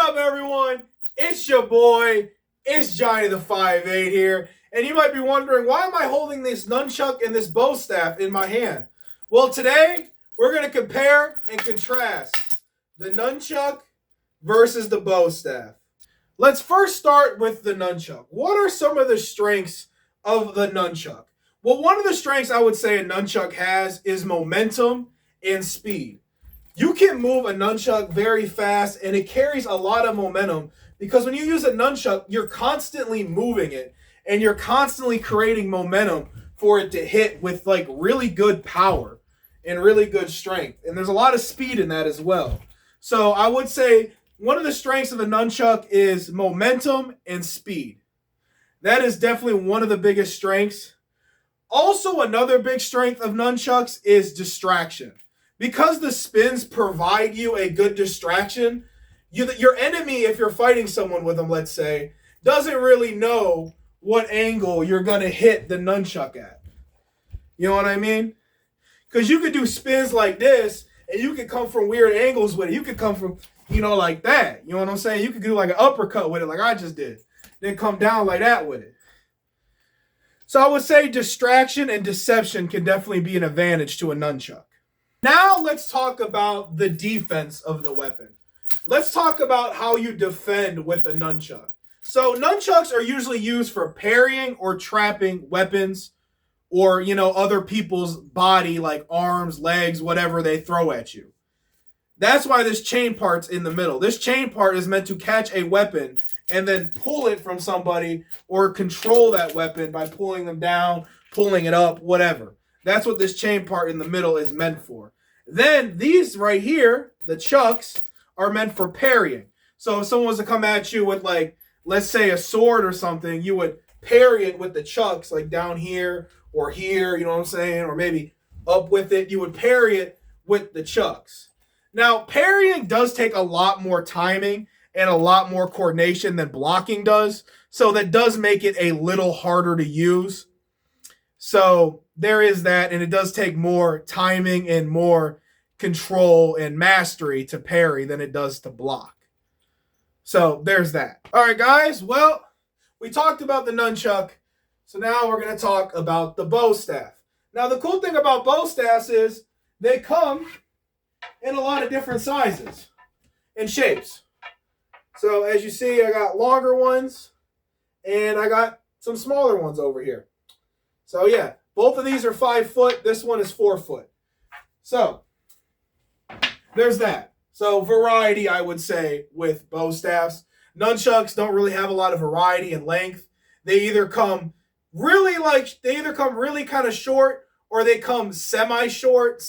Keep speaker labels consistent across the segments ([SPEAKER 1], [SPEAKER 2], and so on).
[SPEAKER 1] up, everyone? It's your boy. It's Johnny the 5'8" here. And you might be wondering, why am I holding this nunchuck and this bow staff in my hand? Well, today, we're going to compare and contrast the nunchuck versus the bow staff. Let's first start with the nunchuck. What are some of the strengths of the nunchuck? Well, one of the strengths I would say a nunchuck has is momentum and speed. You can move a nunchuck very fast, and it carries a lot of momentum because when you use a nunchuck, you're constantly moving it, and you're constantly creating momentum for it to hit with like really good power and really good strength. And there's a lot of speed in that as well. So I would say one of the strengths of a nunchuck is momentum and speed. That is definitely one of the biggest strengths. Also, another big strength of nunchucks is distraction. Because the spins provide you a good distraction, your enemy, if you're fighting someone with them, let's say, doesn't really know what angle you're going to hit the nunchuck at. You know what I mean? Because you could do spins like this, and you could come from weird angles with it. You could come from, like that. You know what I'm saying? You could do like an uppercut with it like I just did. Then come down like that with it. So I would say distraction and deception can definitely be an advantage to a nunchuck. Now let's talk about the defense of the weapon. Let's talk about how you defend with a nunchuck. So nunchucks are usually used for parrying or trapping weapons or, other people's body like arms, legs, whatever they throw at you. That's why this chain part's in the middle. This chain part is meant to catch a weapon and then pull it from somebody or control that weapon by pulling them down, pulling it up, whatever. That's what this chain part in the middle is meant for. Then these right here, the chucks, are meant for parrying. So if someone was to come at you with let's say a sword or something, you would parry it with the chucks like down here or here, you know what I'm saying? Or maybe up with it. You would parry it with the chucks. Now, parrying does take a lot more timing and a lot more coordination than blocking does. So that does make it a little harder to use. So there is that, and it does take more timing and more control and mastery to parry than it does to block. So there's that. All right, guys. Well, we talked about the nunchuck. So now we're going to talk about the bow staff. Now, the cool thing about bow staffs is they come in a lot of different sizes and shapes. So as you see, I got longer ones and I got some smaller ones over here. So yeah, both of these are 5 foot. This one is 4 foot. So there's that. So variety, I would say, with bow staffs. Nunchucks don't really have a lot of variety in length. They either come really kind of short, or they come semi-short,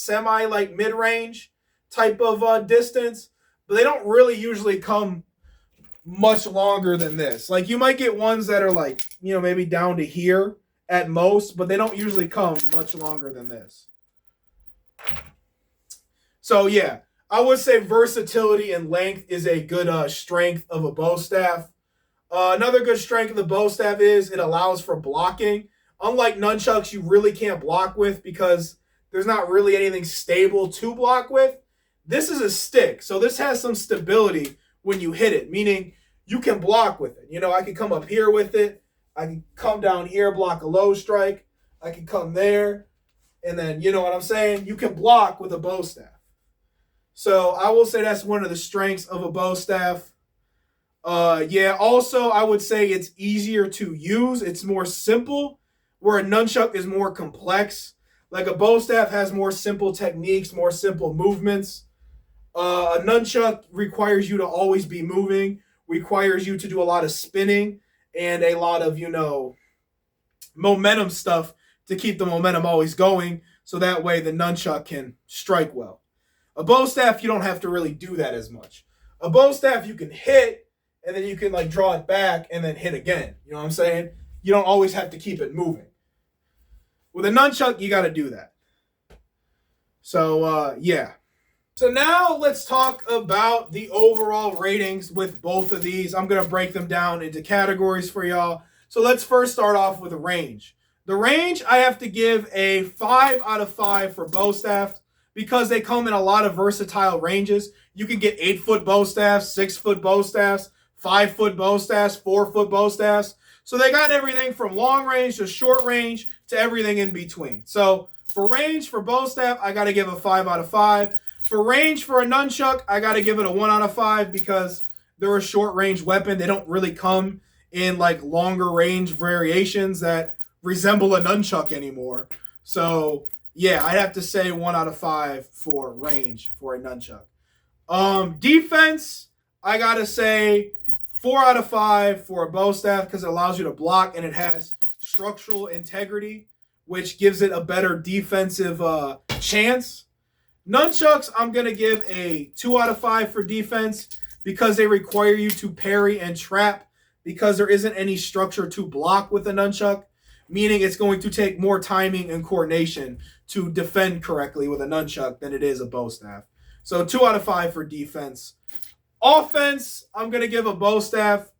[SPEAKER 1] mid-range type of distance. But they don't really usually come much longer than this. Like you might get ones that are maybe down to here at most, but they don't usually come much longer than this. So yeah, I would say versatility and length is a good strength of a bow staff. Another good strength of the bow staff is it allows for blocking. Unlike nunchucks, you really can't block with because there's not really anything stable to block with. This is a stick, so this has some stability when you hit it, meaning you can block with it. I can come up here with it. I can come down here, block a low strike. I can come there. And then, you know what I'm saying? You can block with a bow staff. So I will say that's one of the strengths of a bow staff. Also, I would say it's easier to use. It's more simple, where a nunchuck is more complex. Like a bow staff has more simple techniques, more simple movements. A nunchuck requires you to always be moving, requires you to do a lot of spinning, and a lot of, momentum stuff to keep the momentum always going, so that way the nunchuck can strike well. A bow staff, you don't have to really do that as much. A bow staff, you can hit, and then you can draw it back and then hit again. You know what I'm saying? You don't always have to keep it moving. With a nunchuck, you got to do that. So, yeah. So now let's talk about the overall ratings with both of these. I'm going to break them down into categories for y'all. So let's first start off with a range. The range, I have to give a 5 out of 5 for bow staff because they come in a lot of versatile ranges. You can get 8-foot bow staffs, 6-foot bow staffs, 5-foot bow staffs, 4-foot bow staffs. So they got everything from long range to short range to everything in between. So for range, for bow staff, I got to give a 5 out of 5. For range, for a nunchuck, I got to give it a 1 out of 5 because they're a short range weapon. They don't really come in like longer range variations that resemble a nunchuck anymore. So yeah, I'd have to say 1 out of 5 for range for a nunchuck. Defense, I got to say 4 out of 5 for a bow staff because it allows you to block and it has structural integrity, which gives it a better defensive chance. Nunchucks, I'm going to give a 2 out of 5 for defense because they require you to parry and trap because there isn't any structure to block with a nunchuck, meaning it's going to take more timing and coordination to defend correctly with a nunchuck than it is a bow staff. So 2 out of 5 for defense. Offense, I'm going to give a bow staff.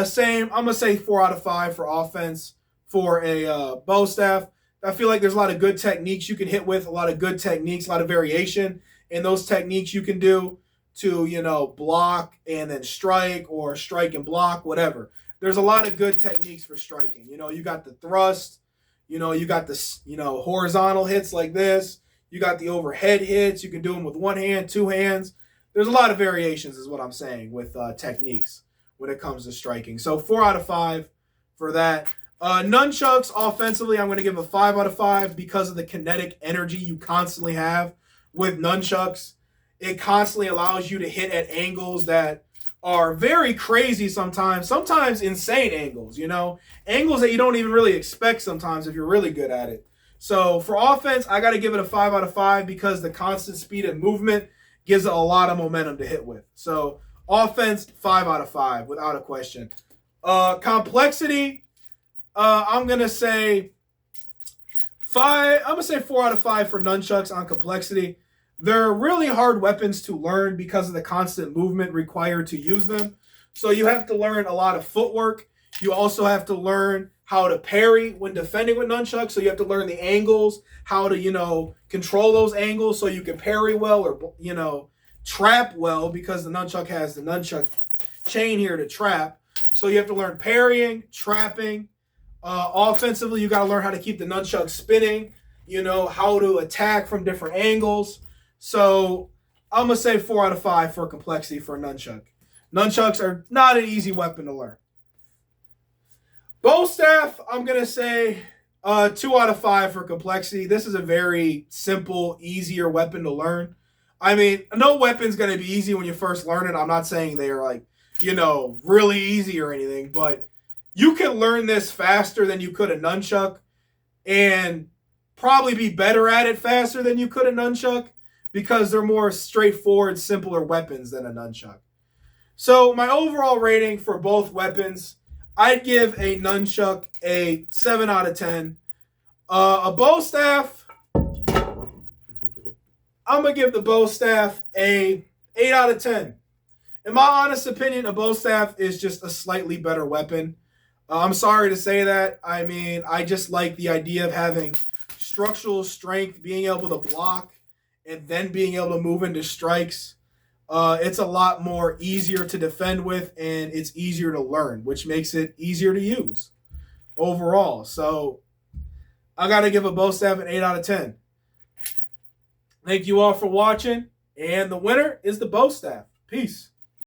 [SPEAKER 1] Same. I'm going to say 4 out of 5 for offense for a bow staff. I feel like there's a lot of good techniques you can hit with, a lot of good techniques, a lot of variation in those techniques you can do to, block and then strike or strike and block, whatever. There's a lot of good techniques for striking. You got the thrust, you got the, horizontal hits like this. You got the overhead hits. You can do them with one hand, two hands. There's a lot of variations is what I'm saying with techniques when it comes to striking. So 4 out of 5 for that. Nunchucks, offensively, I'm going to give a 5 out of 5 because of the kinetic energy you constantly have with nunchucks. It constantly allows you to hit at angles that are very crazy sometimes insane angles, angles that you don't even really expect sometimes if you're really good at it. So for offense, I got to give it a 5 out of 5 because the constant speed and movement gives it a lot of momentum to hit with. So offense, 5 out of 5 without a question. Complexity, I'm gonna say 5. I'm gonna say 4 out of 5 for nunchucks on complexity. They're really hard weapons to learn because of the constant movement required to use them. So you have to learn a lot of footwork. You also have to learn how to parry when defending with nunchucks. So you have to learn the angles, how to, control those angles so you can parry well or, trap well because the nunchuck has the nunchuck chain here to trap. So you have to learn parrying, trapping. Offensively, you got to learn how to keep the nunchuck spinning, how to attack from different angles. So I'm going to say 4 out of 5 for complexity for a nunchuck. Nunchucks are not an easy weapon to learn. Bow staff, I'm going to say 2 out of 5 for complexity. This is a very simple, easier weapon to learn. I mean, no weapon's going to be easy when you first learn it. I'm not saying they're like, really easy or anything, but you can learn this faster than you could a nunchuck and probably be better at it faster than you could a nunchuck because they're more straightforward, simpler weapons than a nunchuck. So my overall rating for both weapons, I'd give a nunchuck a 7 out of 10. A bow staff, I'm going to give the bow staff a 8 out of 10. In my honest opinion, a bow staff is just a slightly better weapon. I'm sorry to say that. I mean, I just like the idea of having structural strength, being able to block, and then being able to move into strikes. It's a lot more easier to defend with, and it's easier to learn, which makes it easier to use overall. So I got to give a bow staff an 8 out of 10. Thank you all for watching, and the winner is the bow staff. Peace.